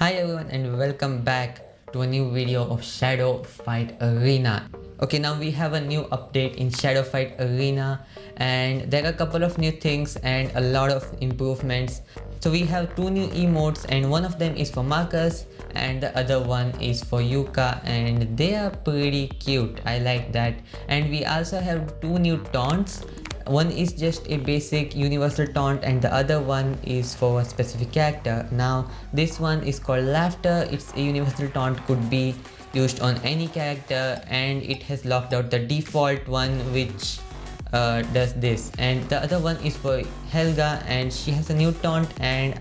Hi everyone and welcome back to a new video of Shadow Fight Arena. Okay, now we have a new update in Shadow Fight Arena and there are a couple of new things and a lot of improvements. So we have two new emotes and one of them is for Marcus and the other one is for Yuka, and they are pretty cute. I like that. And we also have two new taunts. One is just a basic universal taunt and the other one is for a specific character. Now this one is called Laughter. It's a universal taunt, could be used on any character, and it has locked out the default one which does this. And the other one is for Helga and she has a new taunt, and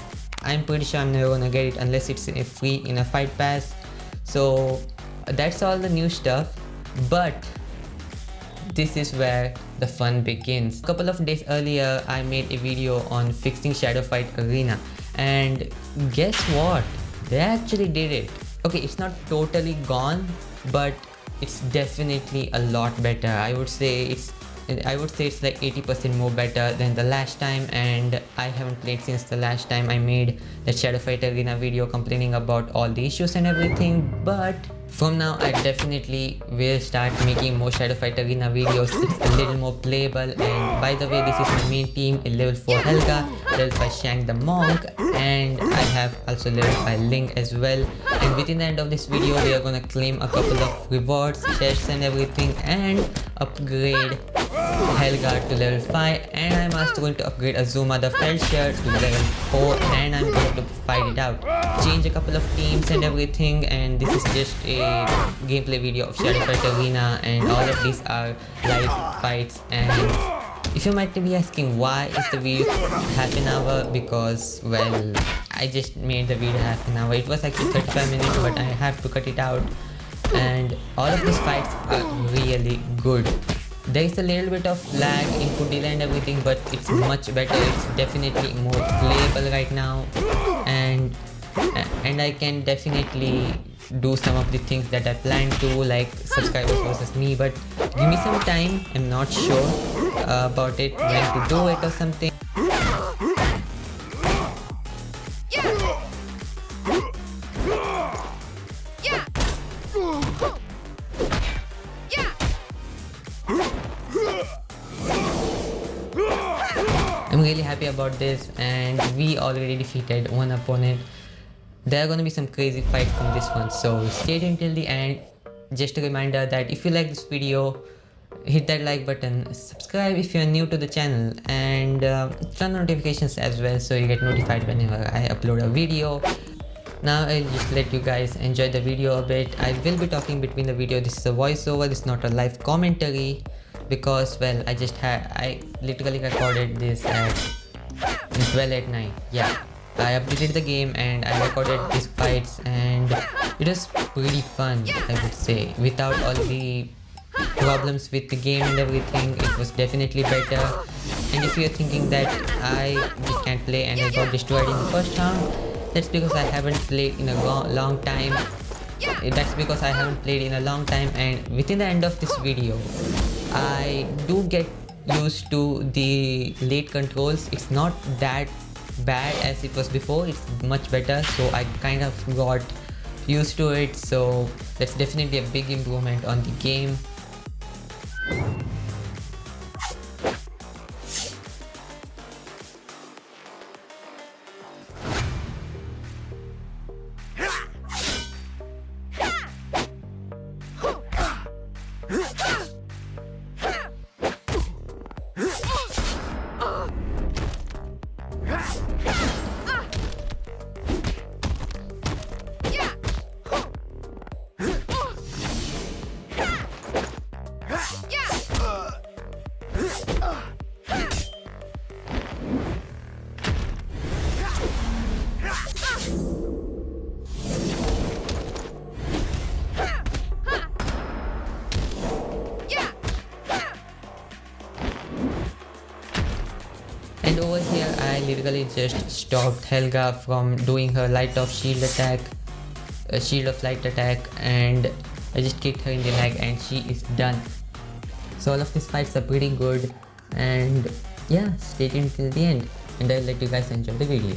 I'm pretty sure I'm never gonna get it unless it's free in a fight pass. So that's all the new stuff, but this is where the fun begins. A couple of days earlier, I made a video on fixing Shadow Fight Arena, and guess what? They actually did it. Okay, it's not totally gone, but it's definitely a lot better. I would say it's like 80% more better than the last time, and I haven't played since the last time I made the Shadow Fight Arena video complaining about all the issues and everything. But from now I definitely will start making more Shadow Fight Arena videos. It's a little more playable, and by the way, this is my main team: a level 4 Helga, level 5 Shank the Monk, and I have also level 5 Link as well. And within the end of this video we are gonna claim a couple of rewards, chests and everything, and upgrade Helga to level 5, and I'm also going to upgrade Azuma the Felcher to level 4, and I'm going to fight it out, change a couple of teams and everything. And this is just a gameplay video of Shadow Fight Arena, and all of these are live fights. And if you might be asking why is the video half an hour, because well, I just made the video half an hour. It was actually 35 minutes, but I have to cut it out, and all of these fights are really good. There is a little bit of lag, input delay and everything, but it's much better. It's definitely more playable right now, and I can definitely do some of the things that I plan to, like subscribers versus me. But give me some time, I'm not sure about it, when to do it or something. I'm really happy about this, and we already defeated one opponent. There are gonna be some crazy fights in this one, so stay tuned till the end. Just a reminder that if you like this video, hit that like button, subscribe if you're new to the channel, and turn on notifications as well so you get notified whenever I upload a video. Now I'll just let you guys enjoy the video a bit. I will be talking between the video. This is a voiceover, this is not a live commentary, because well, I literally recorded this at 12 at night. Yeah, I updated the game and I recorded these fights, and it was pretty fun, I would say. Without all the problems with the game and everything, it was definitely better. And if you're thinking that I just can't play and I got destroyed in the first round, that's because I haven't played in a long time. That's because I haven't played in a long time, and within the end of this video I do get used to the late controls. It's not that bad as it was before, it's much better, so I kind of got used to it. So that's definitely a big improvement on the game. And over here I literally just stopped Helga from doing her light of shield attack, shield of light attack, and I just kicked her in the leg and she is done. So all of these fights are pretty good, and yeah, stay tuned till the end and I'll let you guys enjoy the video.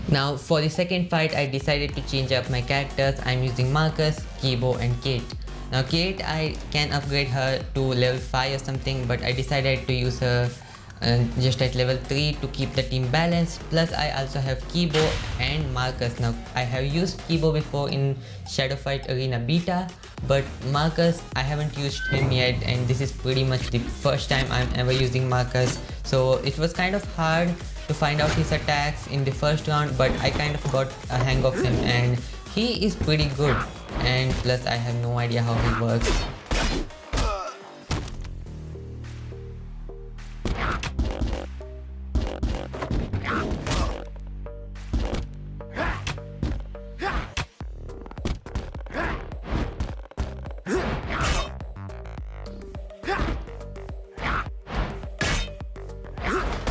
Now for the second fight, I decided to change up my characters. I'm using Marcus, Kibo and Kate. Now Kate, I can upgrade her to level 5 or something, but I decided to use her just at level 3 to keep the team balanced. Plus I also have Kibo and Marcus. Now I have used Kibo before in Shadow Fight Arena Beta, but Marcus I haven't used him yet, and this is pretty much the first time I'm ever using Marcus. So it was kind of hard to find out his attacks in the first round, but I kind of got a hang of him and he is pretty good, and plus I have no idea how he works.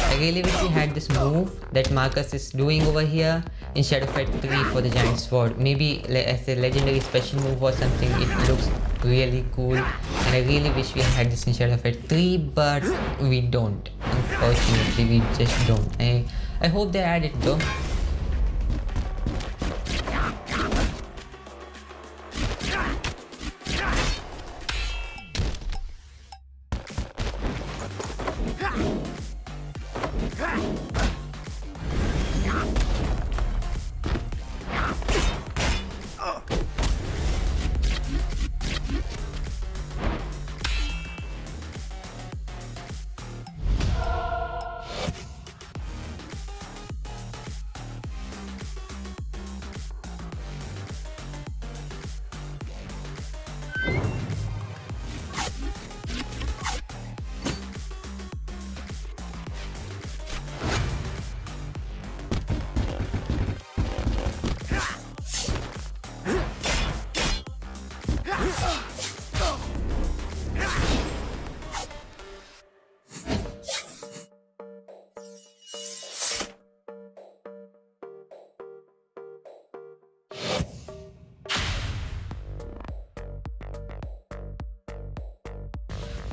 I really wish we had this move that Marcus is doing over here in Shadow Fight 3 for the Giant Sword. Maybe as a legendary special move or something, it looks really cool, and I really wish we had this in Shadow Fight 3, but we don't. Unfortunately, we just don't. I hope they add it though.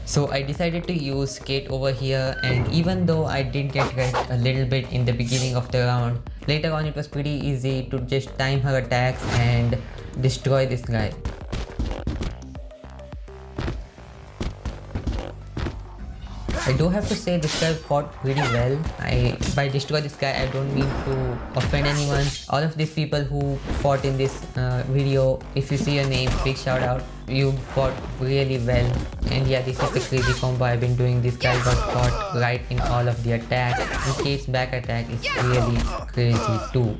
So I decided to use Kate over here, and even though I did get wrecked a little bit in the beginning of the round, later on it was pretty easy to just time her attacks and destroy this guy. I do have to say this guy fought pretty well. By destroy this guy, I don't mean to offend anyone. All of these people who fought in this video, if you see your name, big shout out. You fought really well. And yeah, this is the crazy combo I've been doing. This guy got caught right in all of the attacks. And Kate's back attack is really crazy too.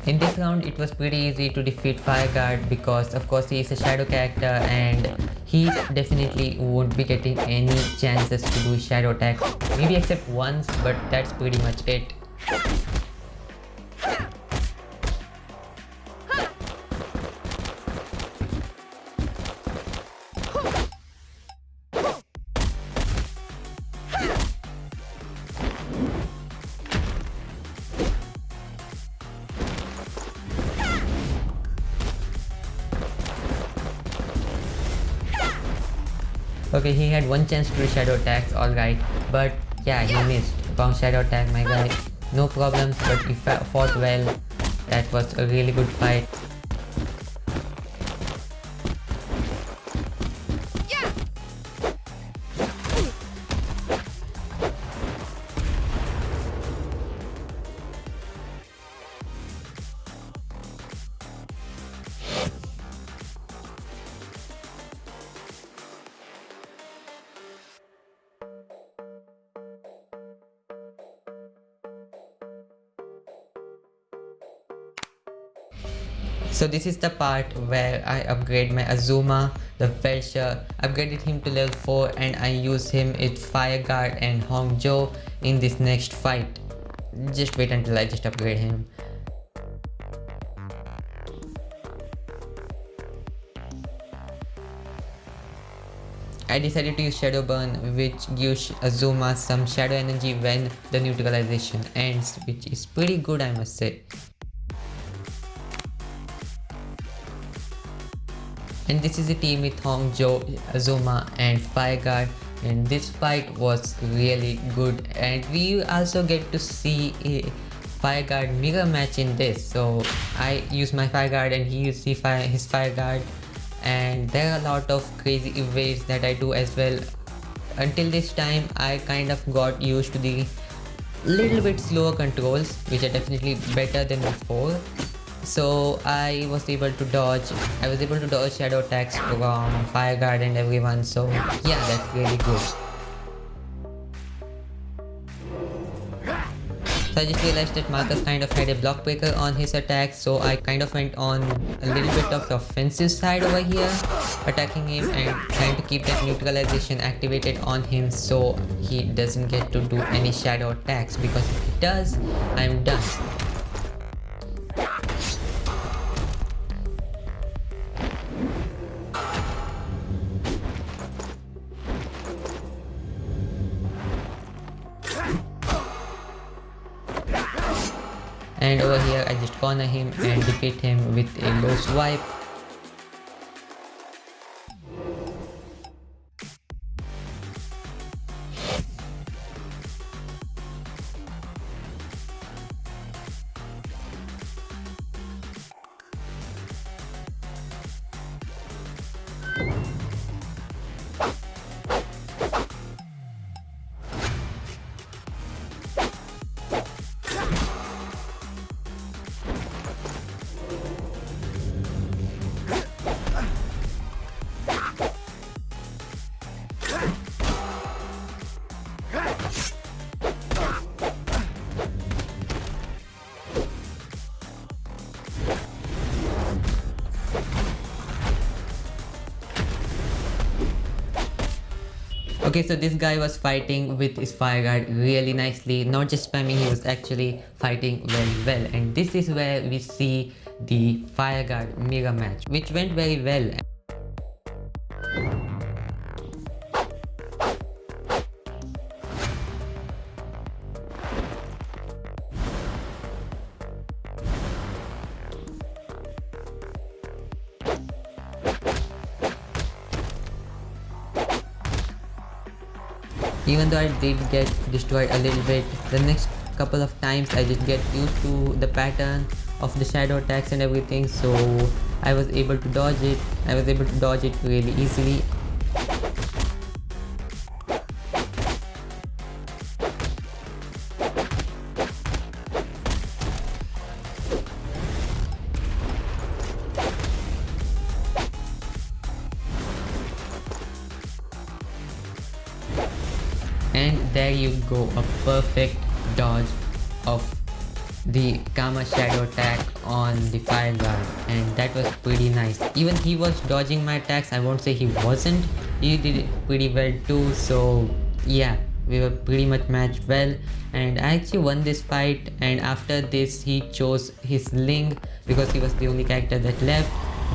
In this round, it was pretty easy to defeat Fireguard because of course he is a shadow character and he definitely won't be getting any chances to do shadow attack. Maybe except once, but that's pretty much it. Okay, he had one chance to do shadow attacks, alright, but yeah, he missed. Bounce shadow attack, my guy. No problems, but he fought well. That was a really good fight. So this is the part where I upgrade my Azuma, the Felcher, upgraded him to level 4 and I use him with Fire Guard and Hongzhou in this next fight. Just wait until I just upgrade him. I decided to use Shadow Burn, which gives Azuma some shadow energy when the neutralization ends, which is pretty good, I must say. And this is a team with Hongzhou, Azuma and Fire Guard, and this fight was really good, and we also get to see a Fire Guard mirror match in this. So I use my Fire Guard and he used his Fire Guard, and there are a lot of crazy evades that I do as well. Until this time I kind of got used to the little bit slower controls, which are definitely better than before. So I was able to dodge shadow attacks from Fire Guard and everyone, so yeah, that's really good. So I just realized that Marcus kind of had a block breaker on his attack, so I kind of went on a little bit of the offensive side over here, attacking him and trying to keep that neutralization activated on him so he doesn't get to do any shadow attacks, because if he does, I'm done. And over here I just corner him and defeat him with a low swipe. Okay, so this guy was fighting with his Fire Guard really nicely, not just spamming, he was actually fighting very well. And this is where we see the Fire Guard mirror match, which went very well. Even though I did get destroyed a little bit, the next couple of times I did get used to the pattern of the shadow attacks and everything, so I was able to dodge it. I was able to dodge it really easily. And there you go, a perfect dodge of the Karma Shadow attack on the Fire Guard, and that was pretty nice. Even he was dodging my attacks, I won't say he wasn't, he did it pretty well too. So yeah, we were pretty much matched well, and I actually won this fight. And after this he chose his Ling because he was the only character that left.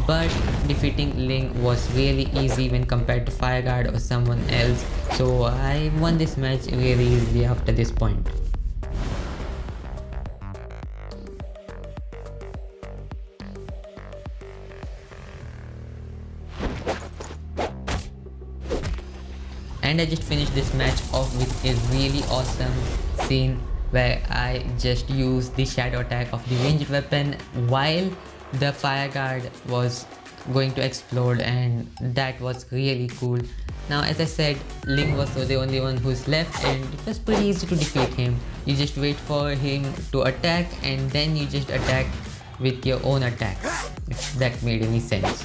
But defeating Ling was really easy when compared to Fire Guard or someone else, so I won this match really easily after this point. And I just finished this match off with a really awesome scene where I just used the shadow attack of the ranged weapon while the Fire Guard was going to explode, and that was really cool. Now, as I said, Ling was the only one who's left, and it was pretty easy to defeat him. You just wait for him to attack and then you just attack with your own attacks, if that made any sense.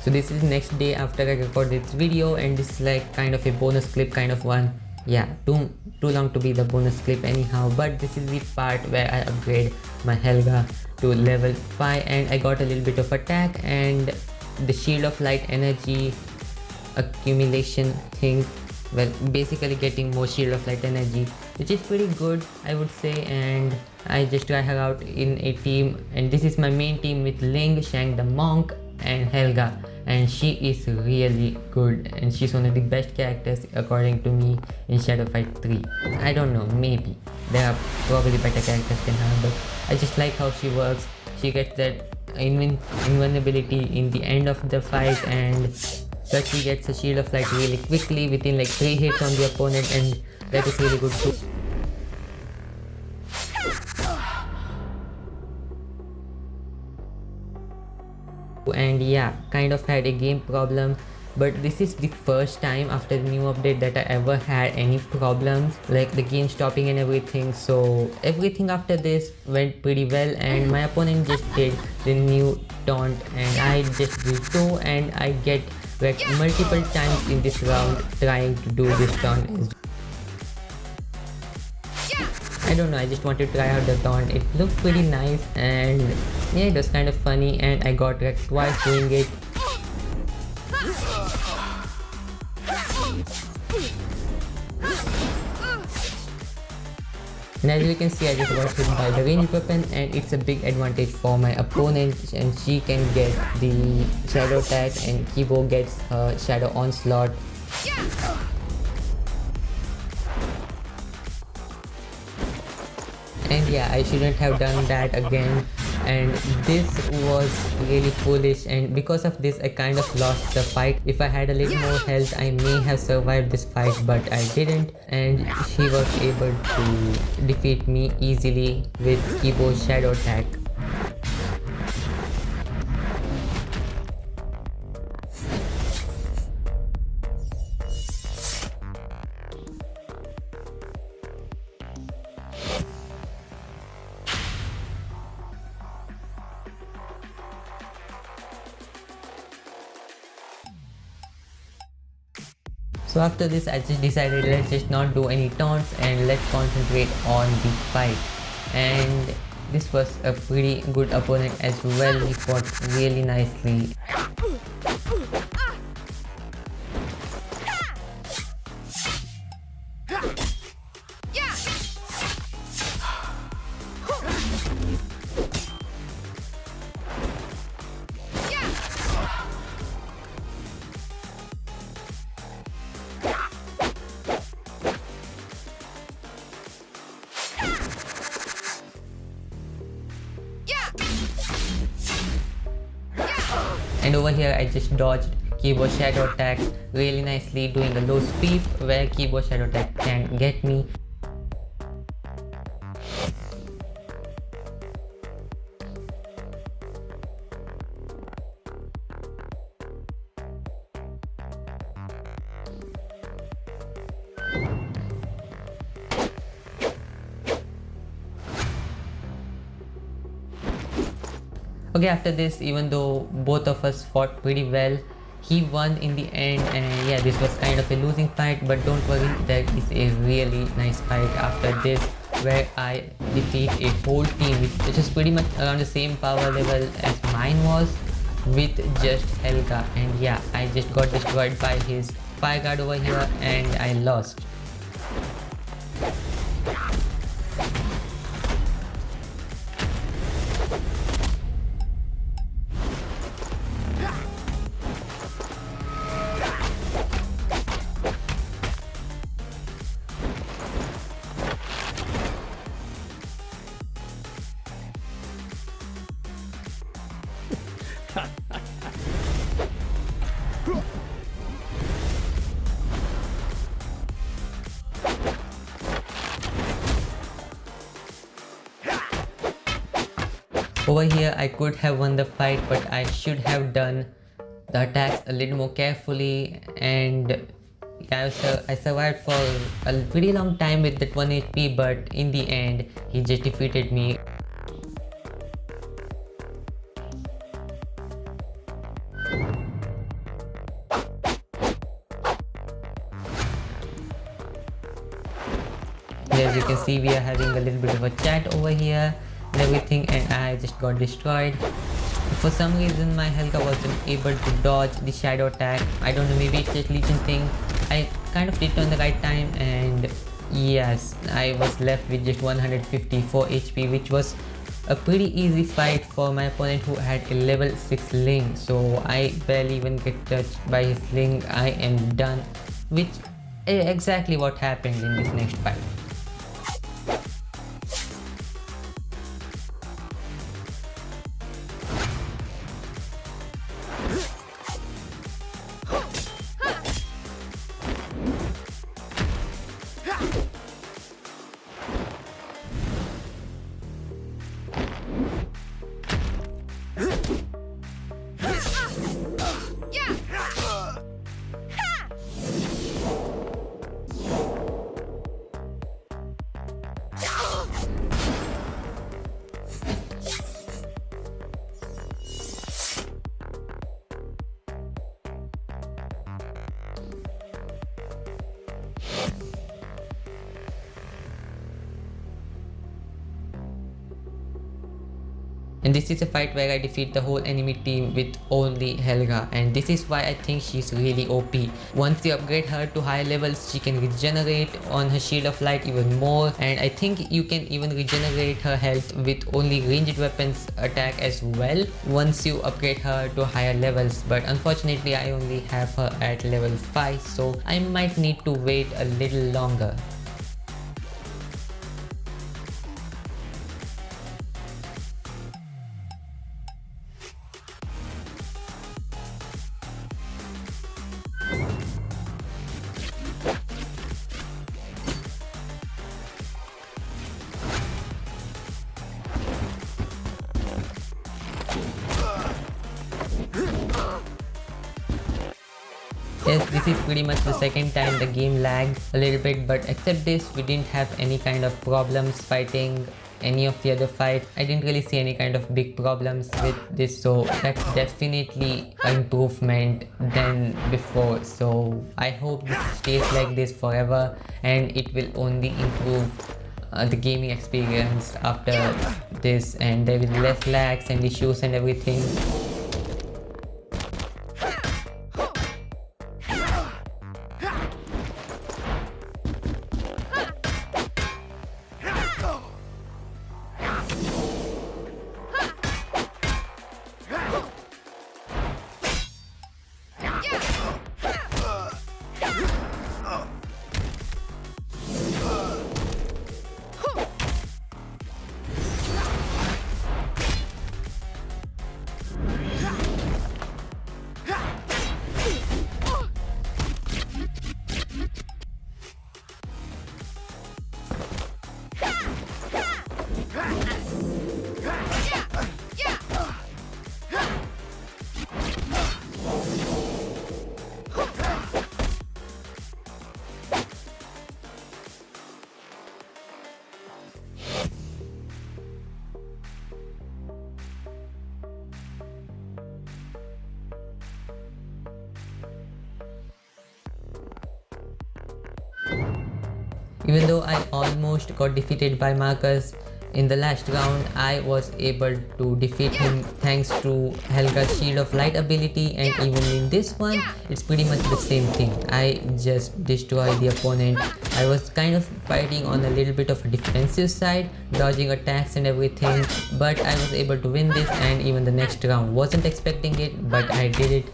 So this is next day after I record this video, and this is like kind of a bonus clip kind of one. Yeah, too long to be the bonus clip anyhow, but this is the part where I upgrade my Helga to level 5 and I got a little bit of attack and the shield of light energy accumulation thing. Well, basically getting more shield of light energy, which is pretty good I would say. And I just try her out in a team, and this is my main team with Ling, Shang the monk and Helga, and she is really good and she's one of the best characters according to me in Shadow Fight 3. I don't know, maybe there are probably better characters than her, but I just like how she works. She gets that invulnerability in the end of the fight, and plus she gets a shield of light really quickly within like 3 hits on the opponent, and that is really good too. And yeah, kind of had a game problem, but this is the first time after the new update that I ever had any problems like the game stopping and everything. So everything after this went pretty well, and my opponent just did the new taunt and I just did too, and I get wrecked multiple times in this round trying to do this taunt. I don't know, I just wanted to try out the taunt. It looked pretty nice and yeah, it was kind of funny, and I got wrecked twice doing it. And as you can see, I just got hit by the ranged weapon, and it's a big advantage for my opponent, and she can get the shadow attack and Kibo gets her shadow onslaught. And yeah, I shouldn't have done that again, and this was really foolish, and because of this I kind of lost the fight. If I had a little more health I may have survived this fight, but I didn't, and she was able to defeat me easily with Kibo's shadow attack. So after this I just decided let's just not do any taunts and let's concentrate on the fight. And this was a pretty good opponent as well. He fought really nicely. And over here I just dodged Kibo's shadow attack really nicely, doing a low sweep where Kibo's shadow attack can get me. Okay, after this, even though both of us fought pretty well, he won in the end, and yeah, this was kind of a losing fight, but don't worry, there is a really nice fight after this where I defeat a whole team which is pretty much around the same power level as mine was with just Helga. And yeah, I just got destroyed by his fire guard over here and I lost. Over here I could have won the fight, but I should have done the attacks a little more carefully, and I survived for a pretty long time with that 1 HP, but in the end he just defeated me. As you can see, we are having a little bit of a chat over here and everything, and I just got destroyed. For some reason my Helga wasn't able to dodge the shadow attack. I don't know, maybe it's just Legion thing. I kind of did it on the right time, and yes, I was left with just 154 HP, which was a pretty easy fight for my opponent who had a level 6 Ling. So I barely even get touched by his Ling. I am done, which is exactly what happened in this next fight. And this is a fight where I defeat the whole enemy team with only Helga, and this is why I think she's really OP. Once you upgrade her to higher levels, she can regenerate on her Shield of Light even more, and I think you can even regenerate her health with only ranged weapons attack as well once you upgrade her to higher levels. But unfortunately I only have her at level 5, so I might need to wait a little longer. Yes, this is pretty much the second time the game lagged a little bit, but except this, we didn't have any kind of problems fighting any of the other fights. I didn't really see any kind of big problems with this, so that's definitely an improvement than before. So I hope this stays like this forever, and it will only improve the gaming experience after this, and there will be less lags and issues and everything. Even though I almost got defeated by Marcus in the last round, I was able to defeat him thanks to Helga's Shield of Light ability, and even in this one, it's pretty much the same thing. I just destroyed the opponent. I was kind of fighting on a little bit of a defensive side, dodging attacks and everything, but I was able to win this, and even the next round. Wasn't expecting it, but I did it.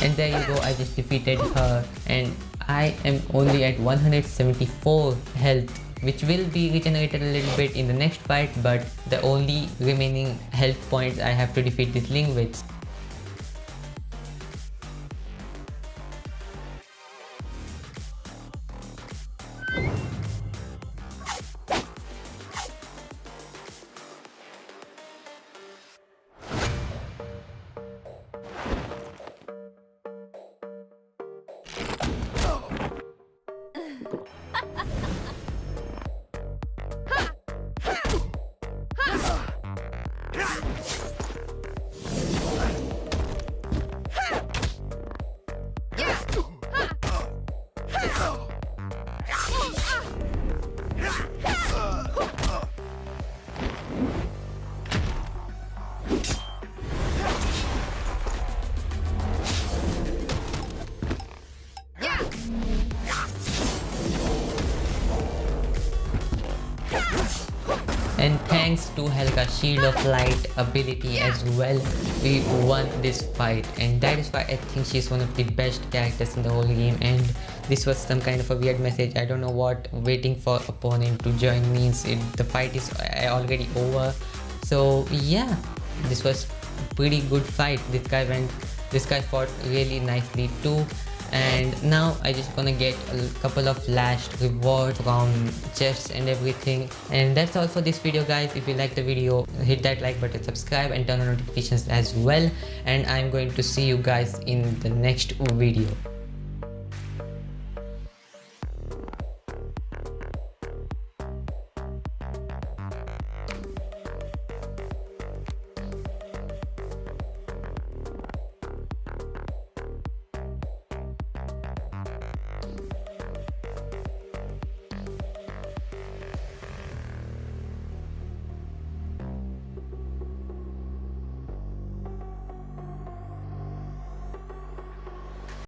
And there you go, I just defeated her, and I am only at 174 health, which will be regenerated a little bit in the next fight, but the only remaining health points I have to defeat this Ling with. And thanks to Helga's Shield of Light ability as well, we won this fight, and that is why I think she's one of the best characters in the whole game. And this was some kind of a weird message. I don't know what waiting for opponent to join means. The fight is already over. So yeah, this was pretty good fight. This guy fought really nicely too. And now I just gonna get a couple of lashed rewards from chests and everything. And that's all for this video, guys. If you like the video, hit that like button, subscribe and turn on notifications as well. And I'm going to see you guys in the next video.